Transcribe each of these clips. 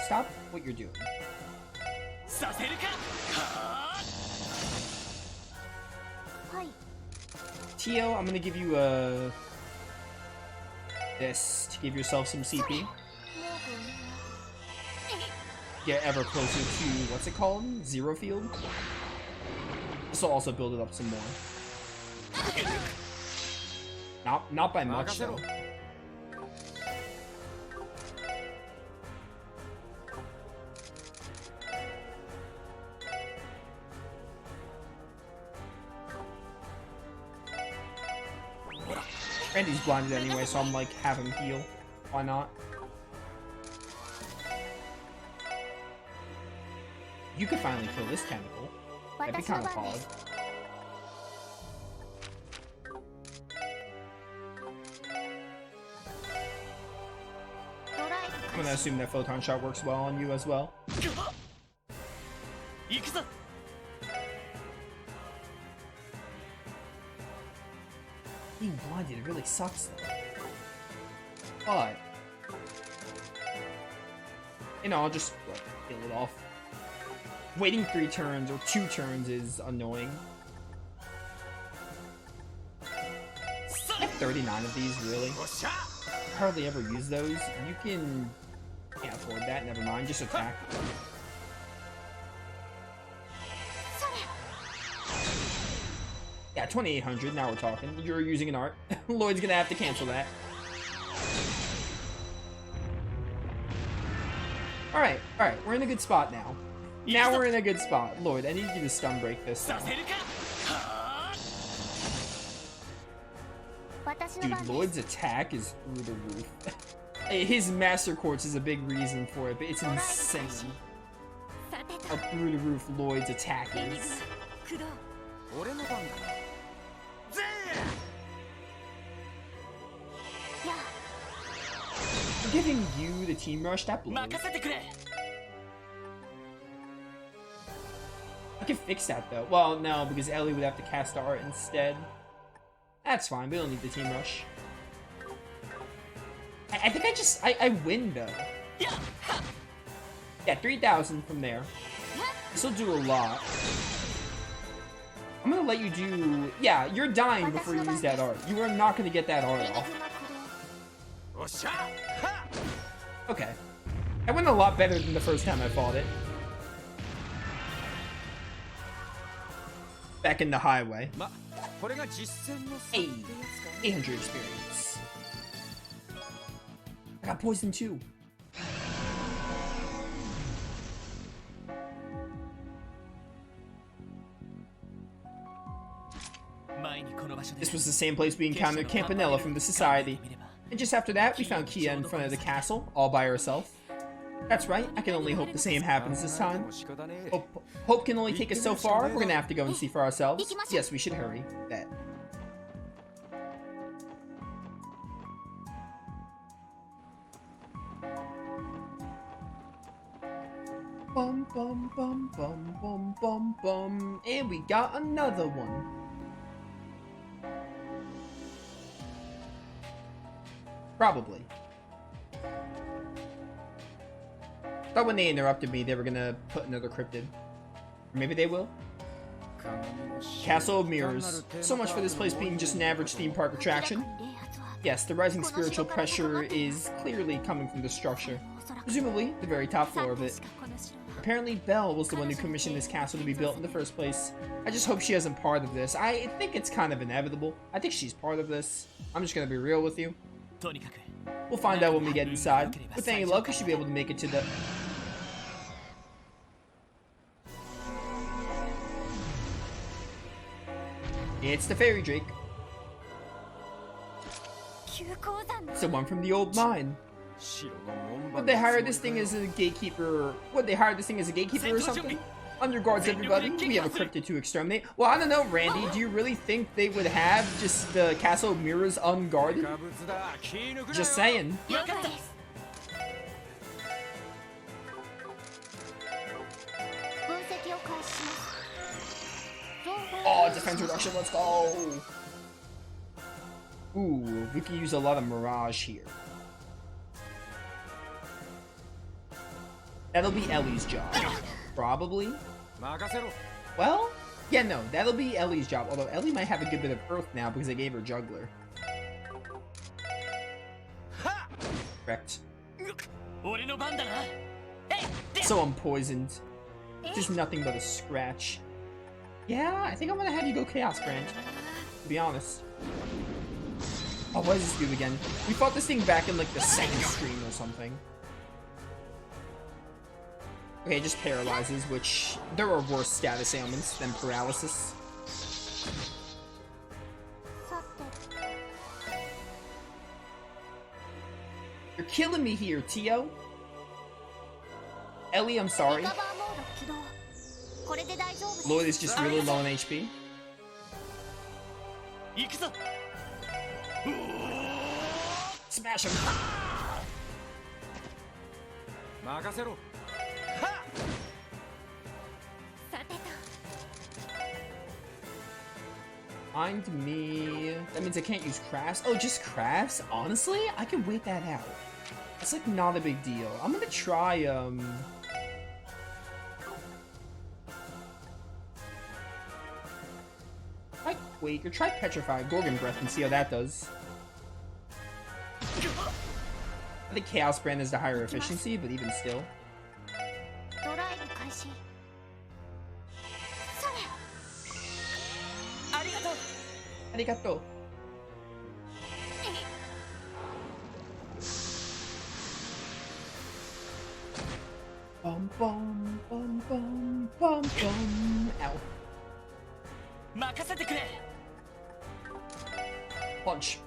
Stop what you're doing. Tio, I'm gonna give you this to give yourself some CP. Get ever closer to what's it called? Zero field. This will also build it up some more. Not by much though. Randy's blinded anyway, so I'm like, have him heal. Why not? You could finally kill this tentacle. That'd be kind of hard. I'm gonna assume that Photon Shot works well on you as well. Being blinded, it really sucks though. But, you know, I'll just like, kill it off. Waiting 3 turns or 2 turns is annoying. I have 39 of these, really. Hardly ever use those. You can't afford that, never mind, just attack. Yeah, 2800, now we're talking. You're using an art. Lloyd's gonna have to cancel that. Alright, we're in a good spot now. Now we're in a good spot. Lloyd, I need you to stun break this now. Dude, Lloyd's attack is through the roof. His Master Quartz is a big reason for it, but it's insane how through the roof Lloyd's attack is. I'm giving you the team rush, that blows. I can fix that though. Well, no, because Ellie would have to cast the art instead. That's fine, we don't need the team rush. I think I win though. Yeah, 3,000 from there. This'll do a lot. I'm gonna let you do... Yeah, you're dying before you use that art. You are not gonna get that art off. Okay. I went a lot better than the first time I fought it. Back in the highway. Hey, 800 experience. I got poisoned too. This was the same place we encountered Campanella from the Society. And just after that, we found Kia in front of the castle, all by herself. That's right, I can only hope the same happens this time. Hope can only take us so far, we're gonna have to go and see for ourselves. Yes, we should hurry. Bet. Bum bum bum bum bum bum bum. And we got another one. Probably. Thought when they interrupted me, they were gonna put another cryptid. Or maybe they will. Castle of Mirrors. So much for this place being just an average theme park attraction. Yes, the rising spiritual pressure is clearly coming from the structure. Presumably, the very top floor of it. Apparently, Belle was the one who commissioned this castle to be built in the first place. I just hope she isn't part of this. I think it's kind of inevitable. I think she's part of this. I'm just gonna be real with you. We'll find out when we get inside. With any luck, we should be able to make it to the... It's the Fairy Drake. It's the one from the old mine. Would they hire this thing as a gatekeeper? Would they hire this thing as a gatekeeper or something? Under guards, everybody. We have a cryptid to exterminate. Well, I don't know, Randy. Do you really think they would have just the Castle of Mirrors unguarded? Just saying. Oh, defense reduction, let's go! Ooh, we can use a lot of Mirage here. That'll be Ellie's job. Probably. Well, yeah, no, that'll be Ellie's job. Although Ellie might have a good bit of Earth now because I gave her Juggler. Correct. So I'm poisoned. Just nothing but a scratch. Yeah, I think I'm gonna have you go Chaos Branch. To be honest. Oh, what does this do again? We fought this thing back in like the second stream or something. Okay, it just paralyzes, which there are worse status ailments than paralysis. You're killing me here, Tio. Ellie, I'm sorry. Lloyd is just really low on HP. Smash him. Find me. That means I can't use crafts. Oh, just crafts? Honestly, I can wait that out. It's like not a big deal. I'm gonna try try Quake or try Petrify Gorgon Breath and see how that does. I think Chaos Brand is the higher efficiency, but even still. Arigato. Bum bum bum bum bum bum. Ow. Punch.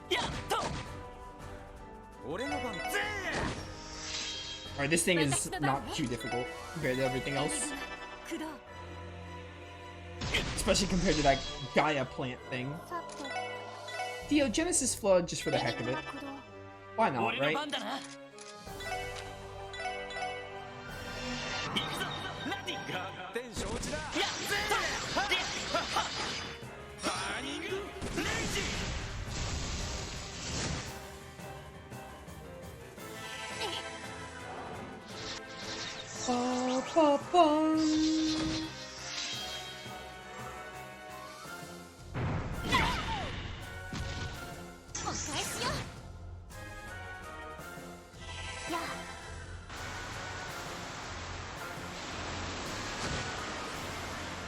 Alright, this thing is not too difficult compared to everything else. Especially compared to that Gaia plant thing. Theogenesis Flood just for the heck of it. Why not, right?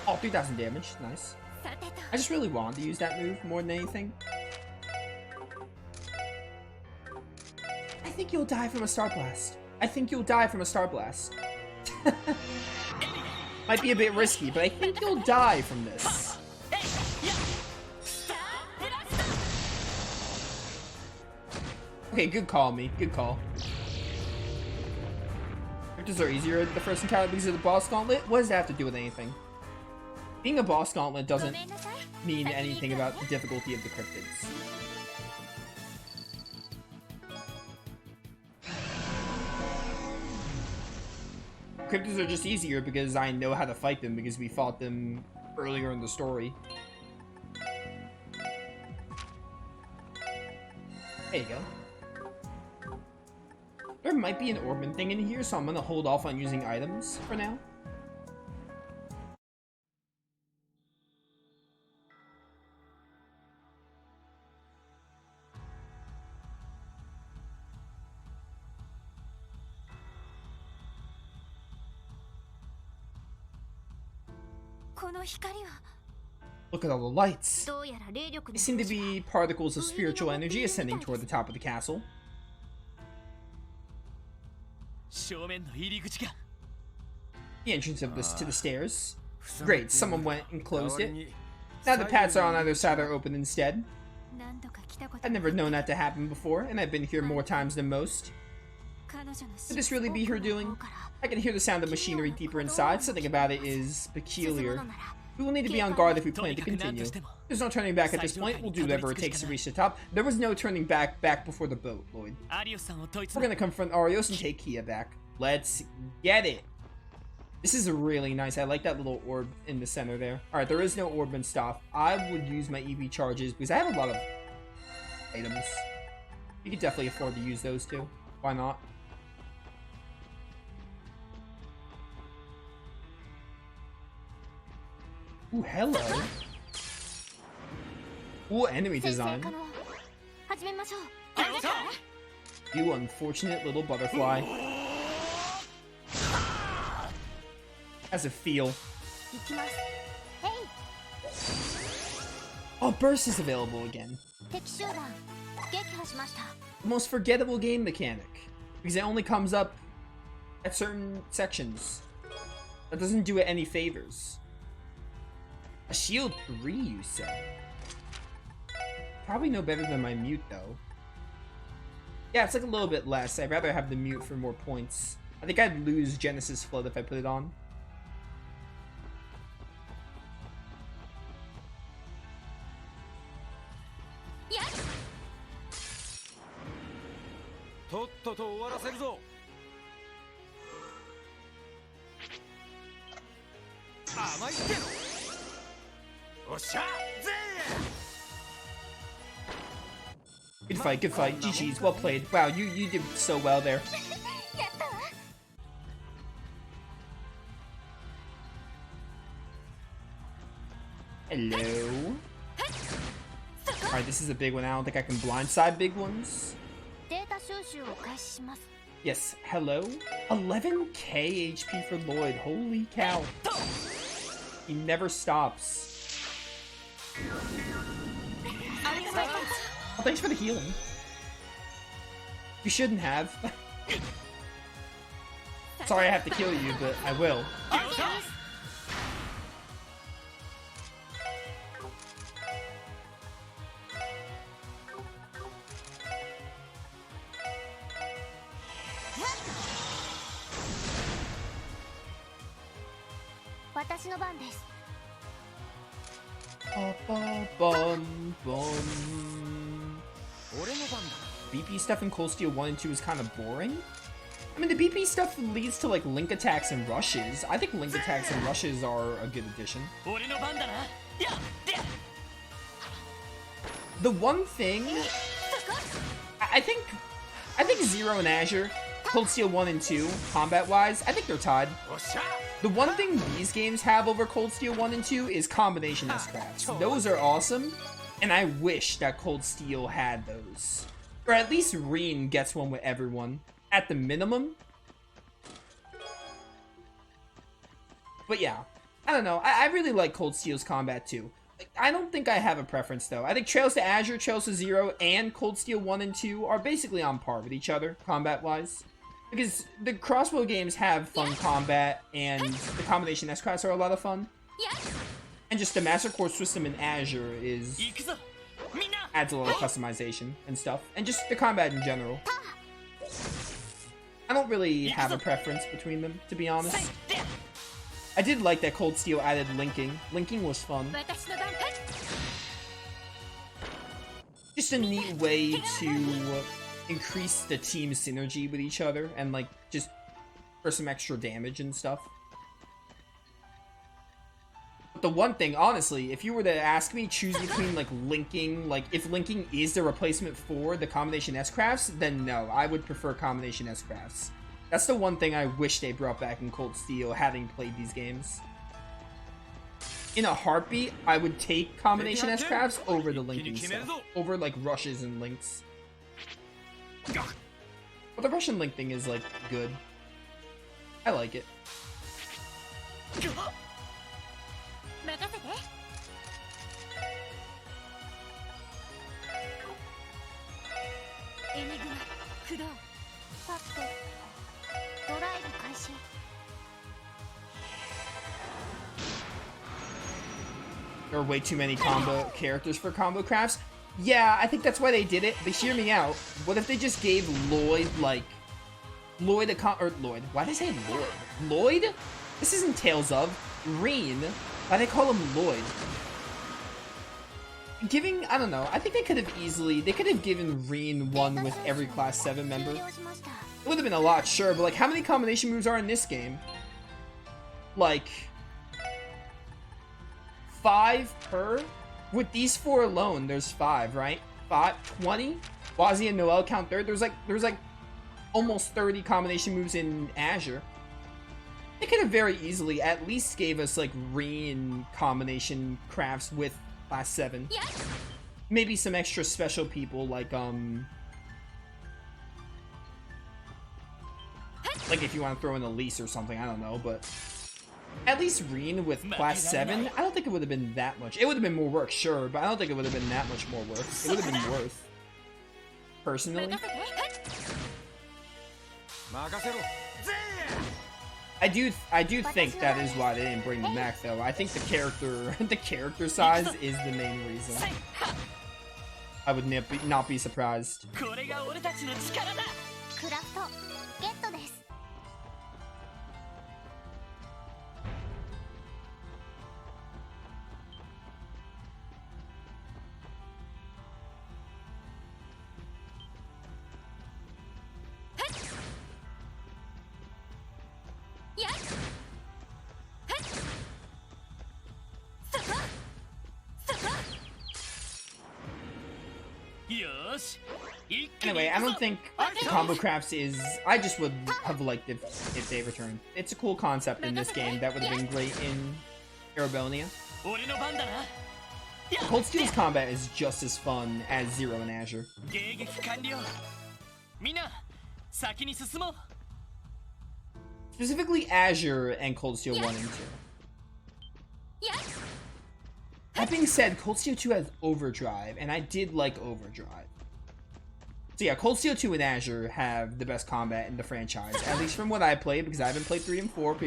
Oh, 3,000 damage. Nice. I just really wanted to use that move more than anything. I think you'll die from a Star Blast. I think you'll die from a Star Blast. Might be a bit risky, but I think you'll die from this. Okay, good call, me. Good call. Characters are easier the first encounter because of the boss gauntlet? What does that have to do with anything? Being a boss gauntlet doesn't mean anything about the difficulty of the cryptids. Cryptids are just easier because I know how to fight them because we fought them earlier in the story. There you go. There might be an Orbman thing in here, so I'm gonna hold off on using items for now. Look at all the lights. They seem to be particles of spiritual energy ascending toward the top of the castle. The entrance of this to the stairs. Great, someone went and closed it. Now the paths on either side are open instead. I've never known that to happen before, and I've been here more times than most. Could this really be her doing? I can hear the sound of machinery deeper inside. Something about it is peculiar. We will need to be on guard if we plan to continue. There's no turning back at this point. We'll do whatever it takes to reach the top. There was no turning back before the boat, Lloyd. We're gonna confront Arios and take Kia back. Let's get it. This is really nice. I like that little orb in the center there. Alright, there is no orb and stuff. I would use my EV charges because I have a lot of items. You could definitely afford to use those too. Why not? Ooh, hello. Ooh, enemy design. You unfortunate little butterfly. Has a feel. Oh, burst is available again. The most forgettable game mechanic. Because it only comes up at certain sections. That doesn't do it any favors. A shield 3, you said? Probably no better than my mute, though. Yeah, it's like a little bit less. I'd rather have the mute for more points. I think I'd lose Genesis Flood if I put it on. Good fight. GG's, well played. Wow, you did so well there. Hello. Alright, this is a big one. I don't think I can blindside big ones. Yes, hello? 11k HP for Lloyd. Holy cow. He never stops. Oh, thanks for the healing. You shouldn't have. Sorry I have to kill you, but I will. BP stuff in Cold Steel 1 and 2 is kind of boring. I mean, the BP stuff leads to like link attacks and rushes. I think link attacks and rushes are a good addition. The one thing I think Zero and Azure, Cold Steel 1 and 2, combat-wise, I think they're tied. The one thing these games have over Cold Steel 1 and 2 is combination S-Crafts. Those are awesome, and I wish that Cold Steel had those. Or at least Reen gets one with everyone, at the minimum. But yeah, I don't know. I really like Cold Steel's combat too. I don't think I have a preference though. I think Trails to Azure, Trails to Zero, and Cold Steel 1 and 2 are basically on par with each other, combat-wise. Because the crossbow games have fun combat, and the combination S-Crafts are a lot of fun. And just the Master Core system in Azure adds a lot of customization and stuff. And just the combat in general. I don't really have a preference between them, to be honest. I did like that Cold Steel added linking. Linking was fun. Just a neat way to increase the team synergy with each other and like just for some extra damage and stuff. But the one thing, honestly, if you were to ask me, choose between like linking, like if linking is the replacement for the combination S-Crafts, then no, I would prefer combination S-Crafts. That's the one thing I wish they brought back in Cold Steel, having played these games. In a heartbeat, I would take combination S-Crafts over the linking stuff. Over like rushes and links. But the Russian link thing is like good. I like it. There are way too many combo characters for combo crafts. Yeah, I think that's why they did it, but hear me out. What if they just gave Lloyd, like... Lloyd, why did I say Lloyd? Lloyd? This isn't Tales of. Reen. Why do they call him Lloyd? Giving, I don't know, I think they could have given Reen one with every Class 7 member. It would have been a lot, sure, but like, how many combination moves are in this game? Like... 5 per? With these 4 alone, there's 5, right? 20? Wazi and Noel count third. There's like almost 30 combination moves in Azure. They could have very easily at least gave us like Reen combination crafts with class 7. Maybe some extra special people like if you want to throw in Elise or something, I don't know, but at least Reen with class 7, I don't think it would have been that much. It would have been more work, sure, but I don't think it would have been that much more work. It would have been worth, personally. I do think that is why they didn't bring the Mac though. I think the character size is the main reason. I would not be surprised. Anyway, I don't think Combo Crafts is... I just would have liked if they returned. It's a cool concept in this game that would have been great in Erebonia. Cold Steel's combat is just as fun as Zero in Azure. Specifically Azure and Cold Steel 1 and 2. That being said, Cold Steel 2 has Overdrive, and I did like Overdrive. So yeah, Cold Steel 2 and Azure have the best combat in the franchise, at least from what I played, because I haven't played 3 and 4.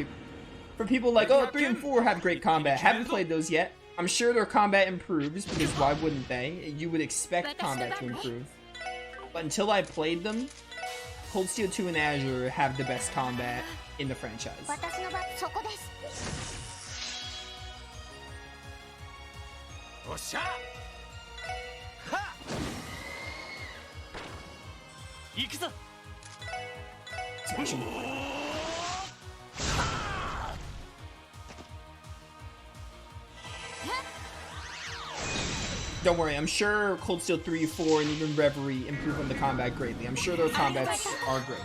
For people like, oh, 3 and 4 have great combat, haven't played those yet. I'm sure their combat improves, because why wouldn't they? You would expect combat to improve. But until I played them, Cold Steel 2 and Azure have the best combat in the franchise. Don't worry, I'm sure Cold Steel 3, 4, and even Reverie improve on the combat greatly. I'm sure their combats are great.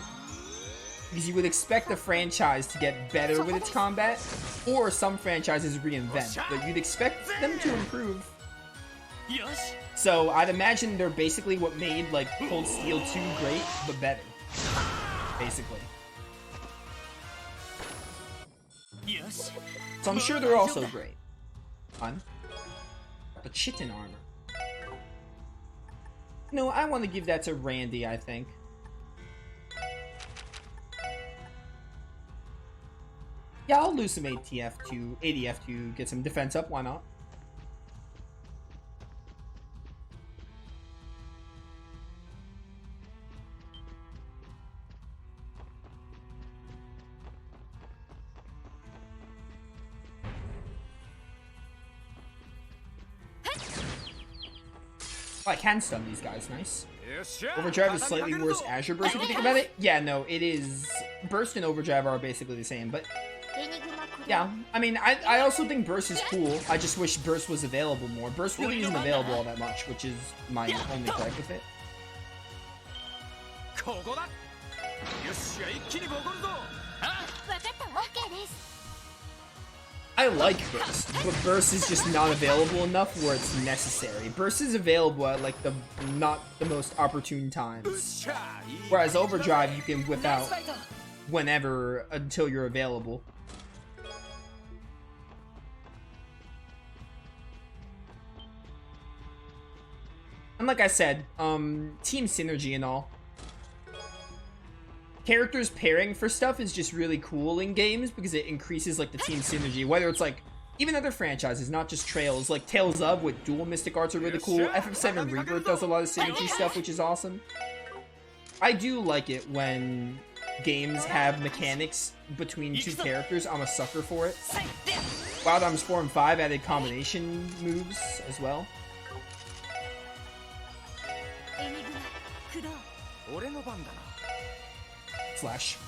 Because you would expect the franchise to get better with its combat, or some franchises reinvent, but you'd expect them to improve. So I'd imagine they're basically what made like Cold Steel 2 great, but better. Basically. So I'm sure they're also great. Fun. But chitin armor. No, I want to give that to Randy, I think. Yeah, I'll lose some ADF to get some defense up, why not? Oh, I can stun these guys, nice. Overdrive is slightly worse Azure Burst if you think about it. Yeah, no, it is. Burst and Overdrive are basically the same, but yeah, I mean, I also think Burst is cool. I just wish Burst was available more. Burst really isn't available all that much, which is my only gripe with it. I like Burst, but Burst is just not available enough where it's necessary. Burst is available at like not the most opportune times. Whereas Overdrive you can whip out whenever until you're available. And like I said, team synergy and all. Characters pairing for stuff is just really cool in games because it increases like the team synergy, whether it's like even other franchises, not just Trails, like Tales of with dual Mystic Arts are really cool. FF7 Rebirth does a lot of synergy stuff, which is awesome. I do like it when games have mechanics between two characters. I'm a sucker for it. Wild Arms 4 and 5 added combination moves as well. Slash.